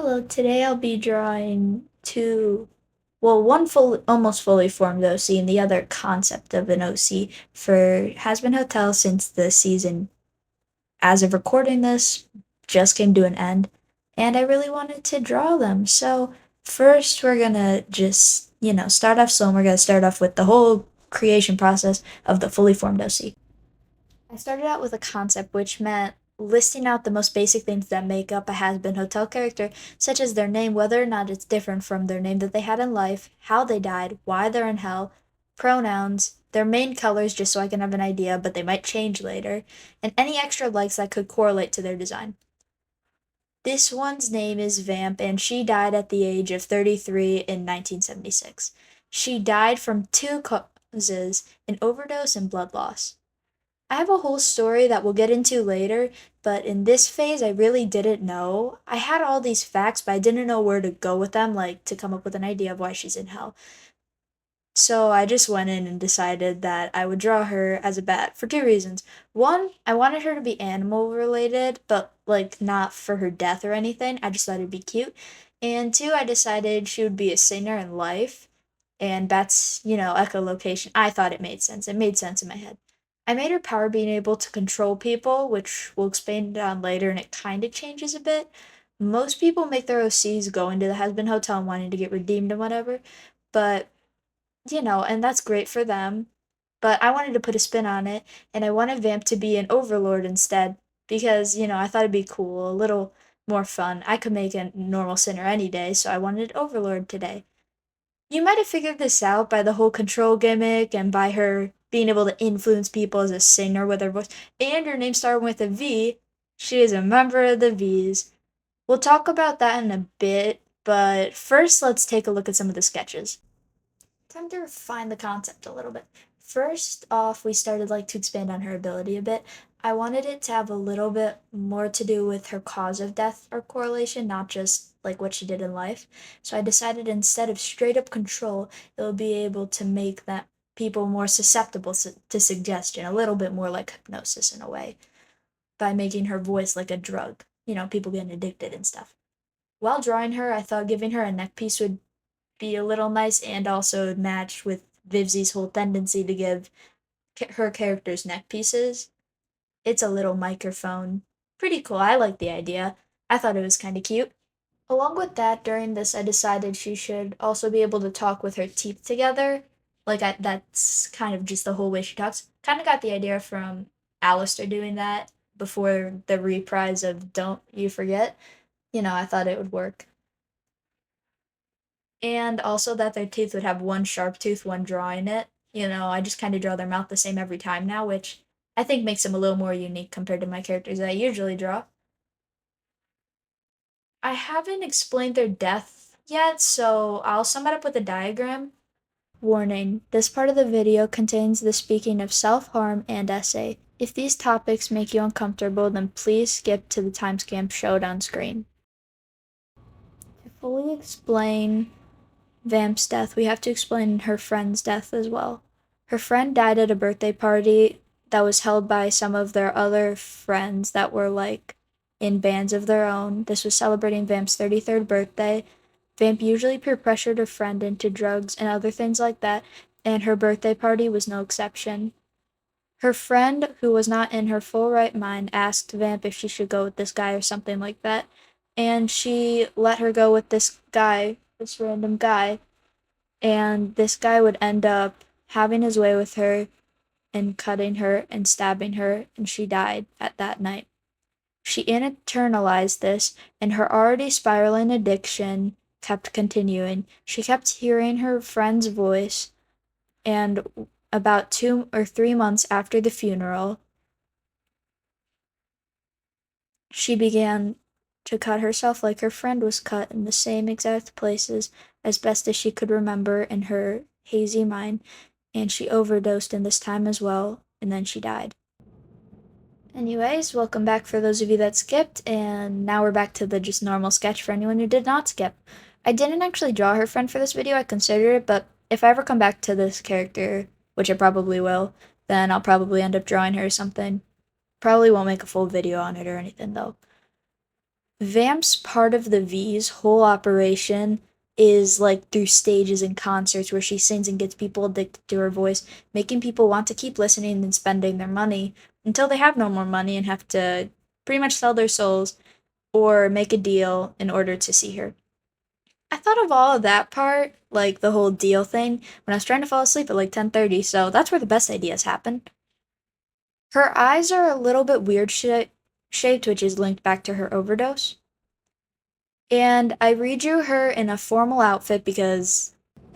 Hello, today I'll be drawing one almost fully formed OC and the other concept of an OC for Hazbin Hotel since the season, as of recording this, just came to an end, and I really wanted to draw them. So first we're gonna just start off slow and we're gonna start off with the whole creation process of the fully formed OC. I started out with a concept which meant listing out the most basic things that make up a has-been hotel character, such as their name, whether or not it's different from their name that they had in life, how they died, why they're in hell, pronouns, their main colors, just so I can have an idea, but they might change later, and any extra likes that could correlate to their design. This one's name is Vamp, and she died at the age of 33 in 1976. She died from two causes: an overdose and blood loss. I have a whole story that we'll get into later, but in this phase, I really didn't know. I had all these facts, but I didn't know where to go with them, like to come up with an idea of why she's in hell. So I just went in and decided that I would draw her as a bat for two reasons. One, I wanted her to be animal related, but like not for her death or anything. I just thought it'd be cute. And two, I decided she would be a singer in life, and bats, echolocation. I thought it made sense. It made sense in my head. I made her power being able to control people, which we'll expand on later, and it kind of changes a bit. Most people make their OCs go into the Husband Hotel and wanting to get redeemed and whatever, but and that's great for them. But I wanted to put a spin on it, and I wanted Vamp to be an overlord instead, because I thought it'd be cool, a little more fun. I could make a normal sinner any day, so I wanted overlord today. You might have figured this out by the whole control gimmick and by her being able to influence people as a singer with her voice, and her name starting with a V. She is a member of the V's. We'll talk about that in a bit, but first let's take a look at some of the sketches. Time to refine the concept a little bit. First off, we started to expand on her ability a bit. I wanted it to have a little bit more to do with her cause of death or correlation, not just like what she did in life. So I decided instead of straight up control, it will be able to make that people more susceptible to suggestion, a little bit more like hypnosis in a way, by making her voice like a drug. People getting addicted and stuff. While drawing her, I thought giving her a neck piece would be a little nice and also match with Vivzy's whole tendency to give her characters neck pieces. It's a little microphone. Pretty cool. I like the idea. I thought it was kind of cute. Along with that, during this, I decided she should also be able to talk with her teeth together. That's kind of just the whole way she talks. Kind of got the idea from Alistair doing that before the reprise of Don't You Forget. I thought it would work. And also that their teeth would have one sharp tooth, one drawing it. I just kind of draw their mouth the same every time now, which I think makes them a little more unique compared to my characters that I usually draw. I haven't explained their death yet, so I'll sum it up with a diagram. Warning: this part of the video contains the speaking of self-harm and essay. If these topics make you uncomfortable, then please skip to the timestamp showed on screen. To fully explain Vamp's death, we have to explain her friend's death as well. Her friend died at a birthday party that was held by some of their other friends that were in bands of their own. This was celebrating Vamp's 33rd birthday. Vamp usually peer pressured her friend into drugs and other things like that, and her birthday party was no exception. Her friend, who was not in her full right mind, asked Vamp if she should go with this guy or something like that, and she let her go with this guy, this random guy, and this guy would end up having his way with her and cutting her and stabbing her, and she died at that night. She internalized this, and her already spiraling addiction kept continuing. She kept hearing her friend's voice, and about 2 or 3 months after the funeral, she began to cut herself like her friend was cut in the same exact places as best as she could remember in her hazy mind, and she overdosed in this time as well, and then she died. Anyways, welcome back for those of you that skipped, and now we're back to the just normal sketch for anyone who did not skip. I didn't actually draw her friend for this video, I considered it, but if I ever come back to this character, which I probably will, then I'll probably end up drawing her or something. Probably won't make a full video on it or anything though. Vamp's part of the V's whole operation is like through stages and concerts where she sings and gets people addicted to her voice, making people want to keep listening and spending their money until they have no more money and have to pretty much sell their souls or make a deal in order to see her. I thought of all of that part, like the whole deal thing, when I was trying to fall asleep at like 10:30, so that's where the best ideas happen. Her eyes are a little bit weird shaped, which is linked back to her overdose. And I redrew her in a formal outfit because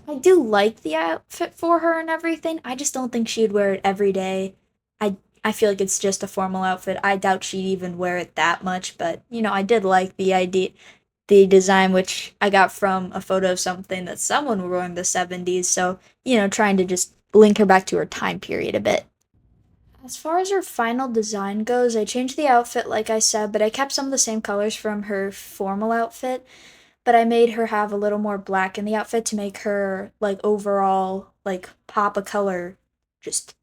I do like the outfit for her and everything. I just don't think she'd wear it every day. I feel like it's just a formal outfit. I doubt she'd even wear it that much, but I did like the design which I got from a photo of something that someone wore in the 70s, so trying to just link her back to her time period a bit. As far as her final design goes, I changed the outfit like I said, but I kept some of the same colors from her formal outfit, but I made her have a little more black in the outfit to make her like overall like pop a color just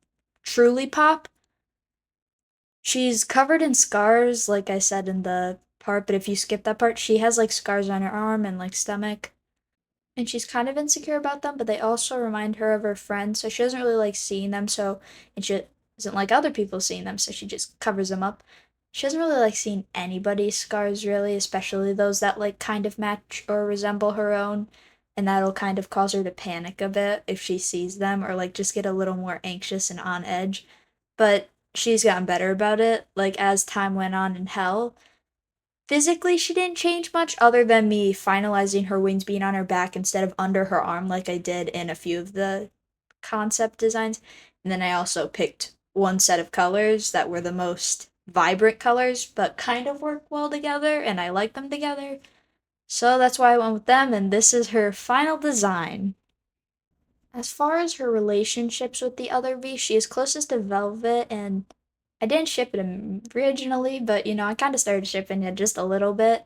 truly pop. She's covered in scars like I said in the part, but if you skip that part, she has like scars on her arm and like stomach. And she's kind of insecure about them, but they also remind her of her friends, so she doesn't really like seeing them. So, and she doesn't like other people seeing them, so she just covers them up. She doesn't really like seeing anybody's scars, really, especially those that like kind of match or resemble her own, and that'll kind of cause her to panic a bit if she sees them, or like just get a little more anxious and on edge. But she's gotten better about it, like as time went on in hell. Physically, she didn't change much other than me finalizing her wings being on her back instead of under her arm like I did in a few of the concept designs. And then I also picked one set of colors that were the most vibrant colors but kind of work well together and I like them together. So that's why I went with them and this is her final design. As far as her relationships with the other V, she is closest to Velvet, and I didn't ship it originally, but I kind of started shipping it just a little bit.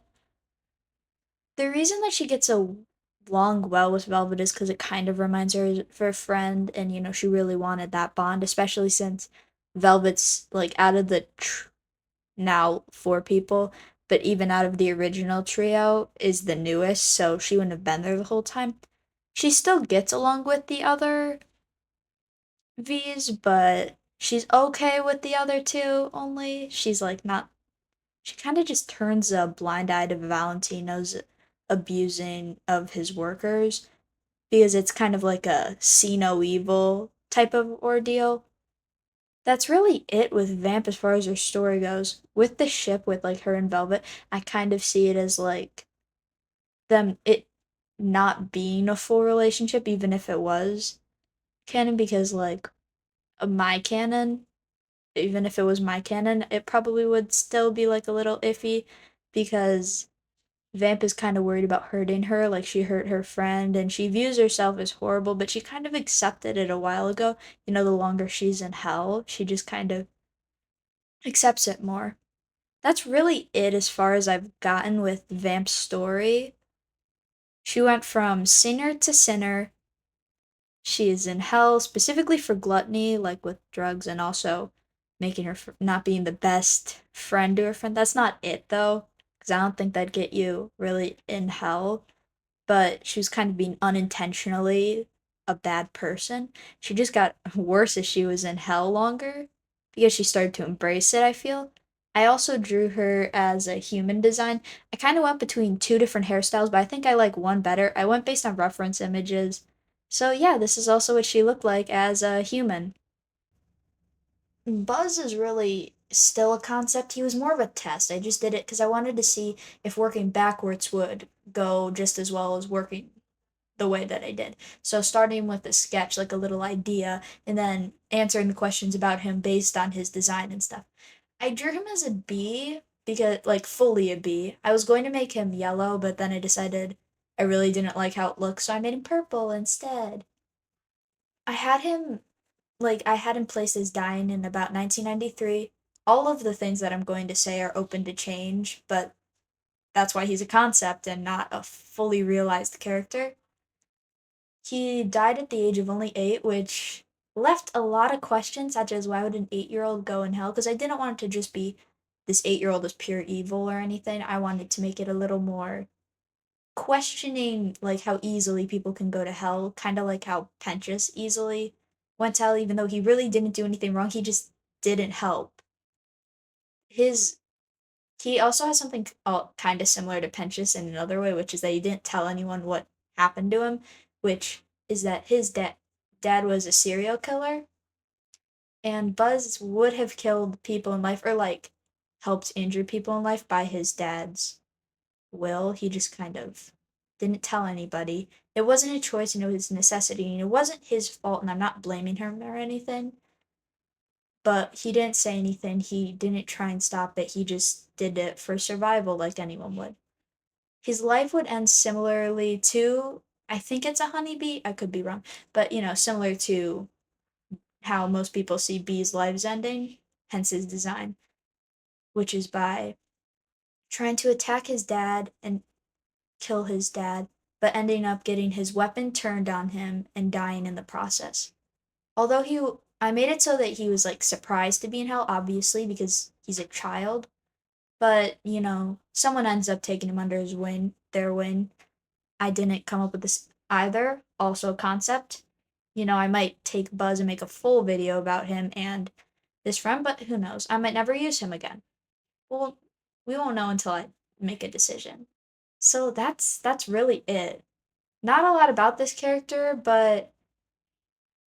The reason that she gets along well with Velvet is because it kind of reminds her of her friend, and she really wanted that bond, especially since Velvet's like out of the now four people, but even out of the original trio is the newest, so she wouldn't have been there the whole time. She still gets along with the other V's, but she's okay with the other two only. She's like not, she kind of just turns a blind eye to Valentino's abusing of his workers because it's kind of like a see no evil type of ordeal. That's really it with Vamp as far as her story goes. With the ship, with like her and Velvet, I kind of see it as like it not being a full relationship, even if it was canon, because like my canon, even if it was my canon, it probably would still be like a little iffy because Vamp is kind of worried about hurting her, like she hurt her friend, and she views herself as horrible, but she kind of accepted it a while ago. The longer she's in hell, she just kind of accepts it more. That's really it as far as I've gotten with Vamp's story. She went from sinner to sinner. She is in hell specifically for gluttony, like with drugs, and also making her not being the best friend to her friend. That's not it though, because I don't think that'd get you really in hell. But she was kind of being unintentionally a bad person. She just got worse as she was in hell longer because she started to embrace it, I feel. I also drew her as a human design. I kind of went between two different hairstyles, but I think I like one better. I went based on reference images. So, yeah, this is also what she looked like as a human. Buzz is really still a concept. He was more of a test. I just did it because I wanted to see if working backwards would go just as well as working the way that I did. So starting with a sketch, like a little idea, and then answering the questions about him based on his design and stuff. I drew him as a B because like fully a B. I was going to make him yellow, but then I decided I really didn't like how it looked, so I made him purple instead. I had him I had him placed as dying in about 1993. All of the things that I'm going to say are open to change, but that's why he's a concept and not a fully realized character. He died at the age of only 8, which left a lot of questions, such as why would an 8-year-old go in hell? Because I didn't want it to just be this 8-year-old is pure evil or anything. I wanted to make it a little more questioning, like how easily people can go to hell, kind of like how Pentious easily went to hell, even though he really didn't do anything wrong. He just didn't help. His He also has something kind of similar to Pentious in another way, which is that he didn't tell anyone what happened to him, which is that his dad was a serial killer, and Buzz would have killed people in life or like helped injure people in life by his dad's will. He just kind of didn't tell anybody. It wasn't a choice and it was a necessity, and it wasn't his fault, and I'm not blaming him or anything. But he didn't say anything. He didn't try and stop it. He just did it for survival like anyone would. His life would end similarly to, I think it's a honeybee. I could be wrong, but similar to how most people see bees' lives ending, hence his design, which is by trying to attack his dad and kill his dad, but ending up getting his weapon turned on him and dying in the process. Although I made it so that he was like surprised to be in hell, obviously, because he's a child. But, someone ends up taking him under their wing. I didn't come up with this either. Also, concept. I might take Buzz and make a full video about him and this friend, but who knows? I might never use him again. Well, we won't know until I make a decision. So that's really it. Not a lot about this character, but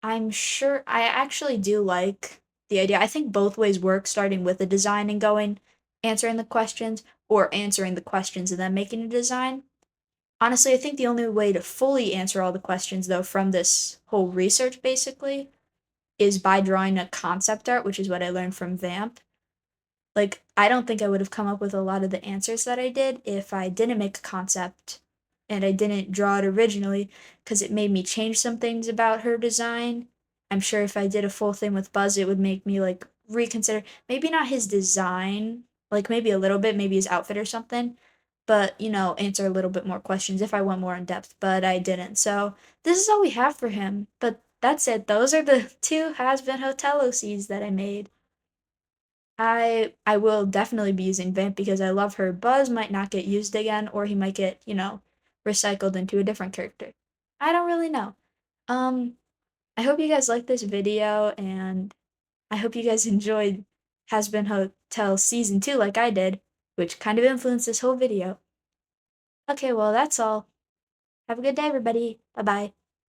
I'm sure I actually do like the idea. I think both ways work, starting with a design and going answering the questions, or answering the questions and then making a design. Honestly, I think the only way to fully answer all the questions, though, from this whole research basically, is by drawing a concept art, which is what I learned from Vamp. Like, I don't think I would have come up with a lot of the answers that I did if I didn't make a concept and I didn't draw it originally, because it made me change some things about her design. I'm sure if I did a full thing with Buzz, it would make me like reconsider maybe not his design, like maybe a little bit, maybe his outfit or something, but answer a little bit more questions if I went more in depth, but I didn't. So this is all we have for him. But that's it. Those are the two Hazbin Hotel OCs that I made. I will definitely be using Vamp because I love her. Buzz might not get used again, or he might get, recycled into a different character. I don't really know. Um, I hope you guys liked this video, and I hope you guys enjoyed Hazbin Hotel Season 2 like I did, which kind of influenced this whole video. Okay, well, that's all. Have a good day, everybody. Bye-bye.